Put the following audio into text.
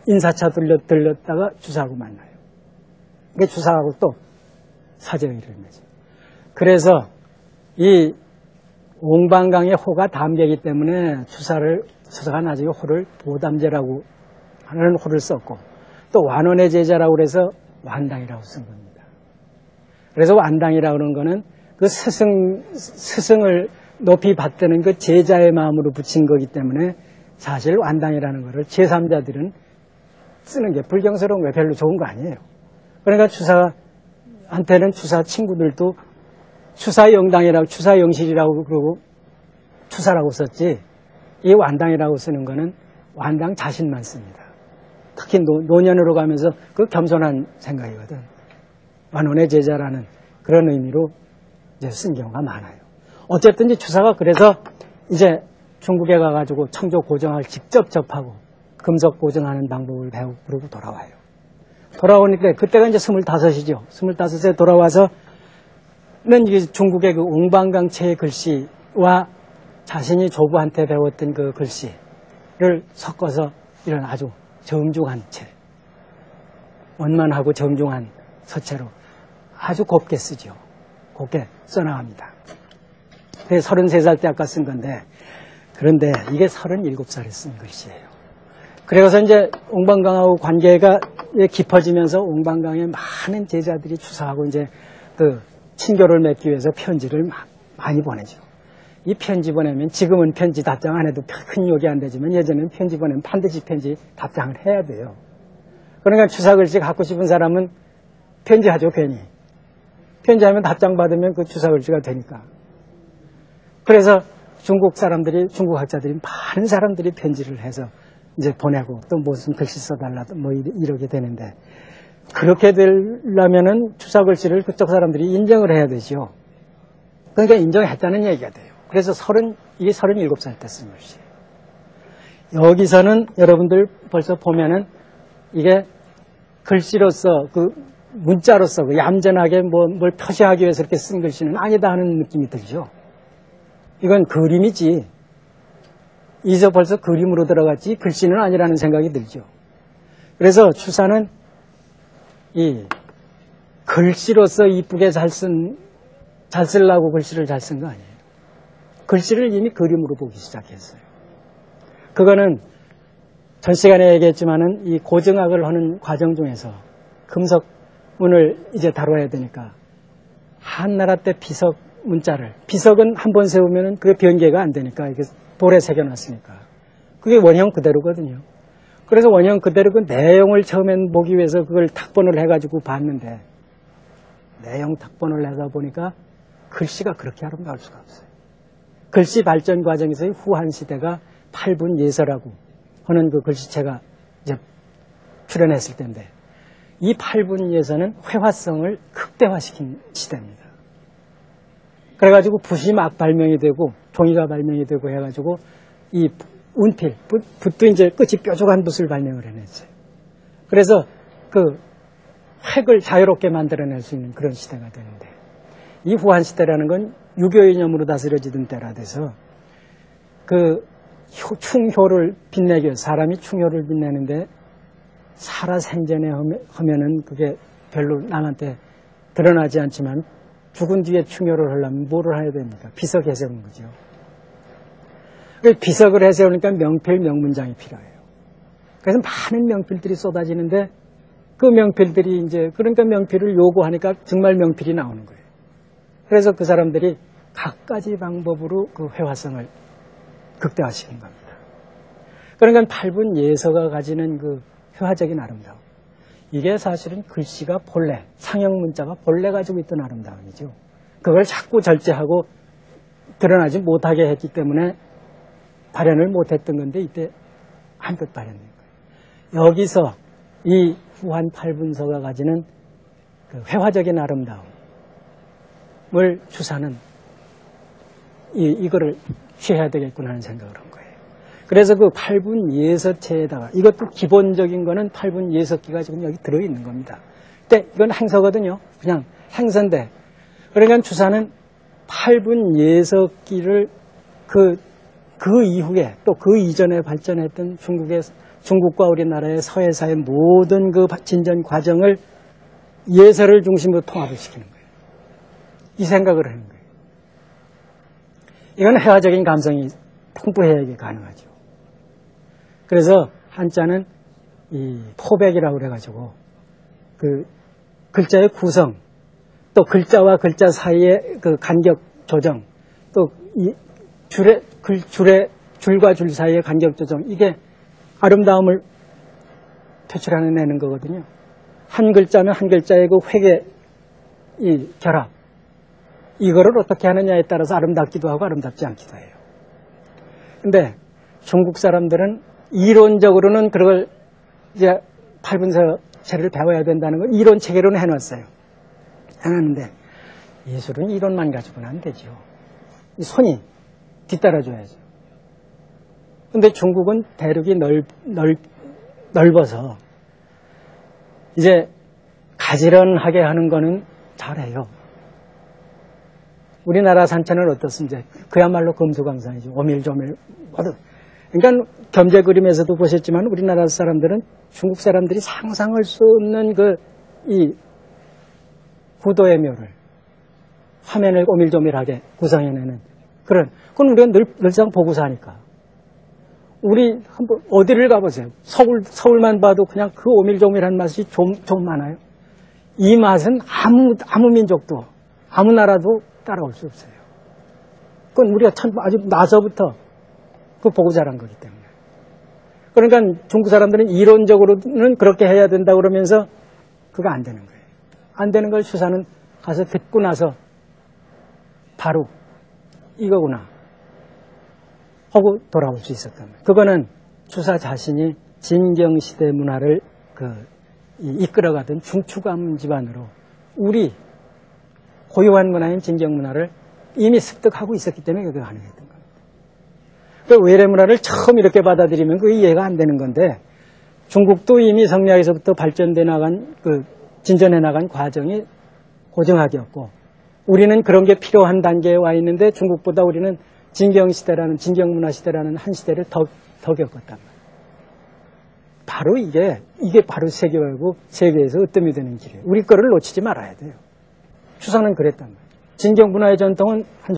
인사차 들렸다가 주사하고 만나요. 그게 주사하고 또 사제가 이르는 거죠. 그래서 이 옹방강의 호가 담계이기 때문에 주사가 나중에 호를 보담제라고 하는 호를 썼고, 또 완원의 제자라고 그래서 완당이라고 쓴 겁니다. 그래서 완당이라고 하는 거는 그 스승을 높이 받드는 그 제자의 마음으로 붙인 거기 때문에 사실 완당이라는 거를 제3자들은 쓰는 게 불경스러운 거예요. 별로 좋은 거 아니에요. 그러니까 주사한테는 주사 친구들도 추사영당이라고, 추사영실이라고 그러고 추사라고 썼지, 이 완당이라고 쓰는 거는 완당 자신만 씁니다. 특히 노년으로 가면서 그 겸손한 생각이거든. 완원의 제자라는 그런 의미로 이제 쓴 경우가 많아요. 어쨌든 이제 주사가 그래서 이제 중국에 가가지고 청조 고정학을 직접 접하고 금속 고정하는 방법을 배우고 그러고 돌아와요. 돌아오니까 그때가 이제 25이죠. 25세 돌아와서는 이게 중국의 그 옹방강체의 글씨와 자신이 조부한테 배웠던 그 글씨를 섞어서 이런 아주 정중한 체, 원만하고 정중한 서체로 아주 곱게 쓰죠. 곱게 써나갑니다. 그게 33살 때 아까 쓴 건데, 그런데 이게 37살에 쓴 글씨예요. 그래서 이제 옹방강하고 관계가 깊어지면서 옹방강에 많은 제자들이 추사하고 이제 그 친교를 맺기 위해서 편지를 많이 보내죠. 이 편지 보내면, 지금은 편지 답장 안 해도 큰 욕이 안 되지만 예전에는 편지 보내면 반드시 편지 답장을 해야 돼요. 그러니까 추사글씨 갖고 싶은 사람은 편지하죠, 괜히. 편지하면 답장 받으면 그 추사글씨가 되니까. 그래서 중국 학자들이 많은 사람들이 편지를 해서 이제 보내고 또 무슨 글씨 써달라 뭐 이러게 되는데, 그렇게 되려면은 추사글씨를 그쪽 사람들이 인정을 해야 되죠. 그러니까 인정했다는 얘기가 돼요. 그래서 이게 37살 때 쓴 글씨예요. 여기서는 여러분들 벌써 보면은 이게 글씨로서 그 문자로서 그 얌전하게 뭘 표시하기 위해서 이렇게 쓴 글씨는 아니다 하는 느낌이 들죠. 이건 그림이지. 이제 벌써 그림으로 들어갔지 글씨는 아니라는 생각이 들죠. 그래서 추사는 이 글씨로서 이쁘게 잘 쓰려고 글씨를 잘 쓴 거 아니에요. 글씨를 이미 그림으로 보기 시작했어요. 그거는 전 시간에 얘기했지만은 이 고정학을 하는 과정 중에서 금석문을 이제 다뤄야 되니까 한나라 때 비석 문자를, 비석은 한 번 세우면은 그게 변개가 안 되니까 이게 돌에 새겨놨으니까 그게 원형 그대로거든요. 그래서 원형 그대로 그 내용을 처음엔 보기 위해서 그걸 탁본을 해가지고 봤는데, 내용 탁본을 해서 보니까 글씨가 그렇게 아름다울 수가 없어요. 글씨 발전 과정에서의 후한 시대가 8분 예서라고 하는 그 글씨체가 이제 출현했을 때인데, 이 8분 예서는 회화성을 극대화시킨 시대입니다. 그래가지고 붓이 막 발명이 되고 종이가 발명이 되고 해가지고 이 운필, 붓도 이제 끝이 뾰족한 붓을 발명을 해냈어요. 그래서 그 획을 자유롭게 만들어낼 수 있는 그런 시대가 되는데, 이 후한 시대라는 건 유교 이념으로 다스려지던 때라 돼서 그 충효를 빛내기 위해서, 사람이 충효를 빛내는데 살아생전에 하면은 그게 별로 남한테 드러나지 않지만 죽은 뒤에 충효를 하려면 뭐를 해야 됩니까? 비석 해세우는 거죠. 비석을 해세우니까 명필, 명문장이 필요해요. 그래서 많은 명필들이 쏟아지는데, 그 명필들이 이제, 그러니까 명필을 요구하니까 정말 명필이 나오는 거예요. 그래서 그 사람들이 갖가지 방법으로 그 회화성을 극대화시킨 겁니다. 그러니까 8분 예서가 가지는 그 회화적인 아름다움, 이게 사실은 글씨가 본래, 상형 문자가 본래 가지고 있던 아름다움이죠. 그걸 자꾸 절제하고 드러나지 못하게 했기 때문에 발현을 못했던 건데, 이때 한껏 발현된 거예요. 여기서 이 후한 8분서가 가지는 그 회화적인 아름다움을 추사는 이거를 취해야 되겠구나 하는 생각을 한 거예요. 그래서 그 8분 예서체에다가, 이것도 기본적인 거는 8분 예서기가 지금 여기 들어있는 겁니다. 근데 이건 행서거든요. 그냥 행서인데, 그러니까 추사는 8분 예서기를 그 이후에 또 그 이전에 발전했던 중국의 중국과 우리나라의 서해사의 모든 그 진전 과정을 예설을 중심으로 통합을 시키는 거예요. 이 생각을 하는 거예요. 이건 회화적인 감성이 풍부해야 이게 가능하죠. 그래서 한자는 이 포백이라고 그래가지고 그 글자의 구성, 또 글자와 글자 사이의 그 간격 조정, 또 이 줄과 줄 사이의 간격 조정, 이게 아름다움을 표출해내는 거거든요. 한 글자는 한 글자의 그 획의 이 결합, 이거를 어떻게 하느냐에 따라서 아름답기도 하고 아름답지 않기도 해요. 근데 중국 사람들은 이론적으로는 그걸 이제 8분서체를 배워야 된다는 걸 이론 체계로는 해놨어요. 해놨는데 예술은 이론만 가지고는 안 되죠. 이 손이 뒤따라줘야죠. 근데 중국은 대륙이 넓어서 이제 가지런하게 하는 거는 잘해요. 우리나라 산천은 어떻습니까? 그야말로 금수강산이죠. 오밀조밀 모두. 그러니까 겸재 그림에서도 보셨지만 우리나라 사람들은 중국 사람들이 상상할 수 없는 이 구도의 묘를 화면을 오밀조밀하게 구성해내는 그건 우리가 늘상 보고 사니까. 우리 한번 어디를 가보세요. 서울만 봐도 그냥 그 오밀조밀한 맛이 좀 많아요. 이 맛은 아무 민족도 아무 나라도 따라올 수 없어요. 그건 우리가 참 아주 나서부터 그 보고 자란 거기 때문에. 그러니까 중국 사람들은 이론적으로는 그렇게 해야 된다 그러면서 그거 안 되는 거예요. 안 되는 걸 수사는 가서 듣고 나서 바로 이거구나 하고 돌아올 수 있었단 말이에요. 그거는 주사 자신이 진경시대 문화를 이끌어가던 중추감 집안으로 우리 고유한 문화인 진경문화를 이미 습득하고 있었기 때문에 그게 가능했던 겁니다. 그 외래 문화를 처음 이렇게 받아들이면 그게 이해가 안 되는 건데 중국도 이미 성리학에서부터 발전돼 나간 진전해 나간 과정이 고정학이었고 우리는 그런 게 필요한 단계에 와 있는데 중국보다 우리는 진경문화 시대라는 한 시대를 더 겪었단 말이에요. 바로 이게 바로 세계화고 세계에서 으뜸이 되는 길이에요. 우리 거를 놓치지 말아야 돼요. 추상은 그랬단 말이에요. 진경문화의 전통은 한